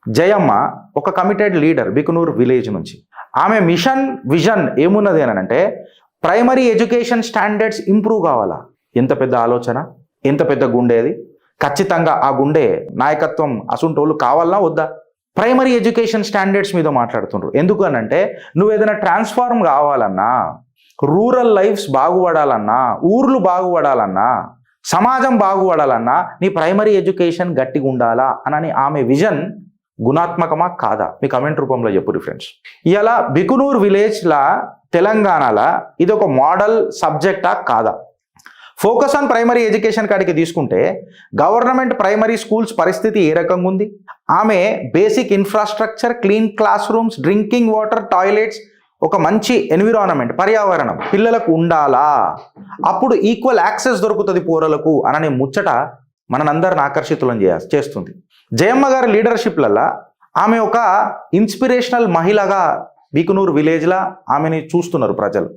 జయమ్మ ఒక committed leader బికునూర్ village నుంచి. ఆమె మిషన్ విజన్ ఏమున్నది అని అంటే ప్రైమరీ ఎడ్యుకేషన్ స్టాండర్డ్స్ ఇంప్రూవ్ కావాలా. ఎంత పెద్ద ఆలోచన, ఎంత పెద్ద గుండె అది. ఖచ్చితంగా ఆ గుండె నాయకత్వం అసుంటోళ్ళు కావాలన్నా వద్దా? ప్రైమరీ ఎడ్యుకేషన్ స్టాండర్డ్స్ మీద మాట్లాడుతుండ్రు. ఎందుకు అని అంటే నువ్వు ఏదైనా ట్రాన్స్ఫార్మ్ కావాలన్నా, రూరల్ లైఫ్స్ బాగుపడాలన్నా, ఊర్లు బాగుపడాలన్నా, సమాజం బాగుపడాలన్నా నీ ప్రైమరీ ఎడ్యుకేషన్ గట్టిగా ఉండాలా అని ఆమె విజన్ గుణాత్మకమా కాదా? మీ కమెంట్ రూపంలో చెప్పుర్రి ఫ్రెండ్స్. ఇలా బికునూర్ విలేజ్లా తెలంగాణలో ఇది ఒక మోడల్ సబ్జెక్టా కాదా? ఫోకస్ ఆన్ ప్రైమరీ ఎడ్యుకేషన్ కాడికి తీసుకుంటే గవర్నమెంట్ ప్రైమరీ స్కూల్స్ పరిస్థితి ఏ రకంగా ఉంది? ఆమె basic infrastructure, clean class rooms, drinking water, toilets, ఒక మంచి ఎన్విరాన్మెంట్, పర్యావరణం పిల్లలకు ఉండాలా. అప్పుడు ఈక్వల్ యాక్సెస్ దొరుకుతుంది పోరలకు అననే ముచ్చట మనందరిని ఆకర్షితులను చేస్తుంది. జయమ్మ గారి లీడర్షిప్లల్లో ఆమె ఒక ఇన్స్పిరేషనల్ మహిళగా బికునూర్ విలేజ్లో ఆమెని చూస్తున్నారు ప్రజలు.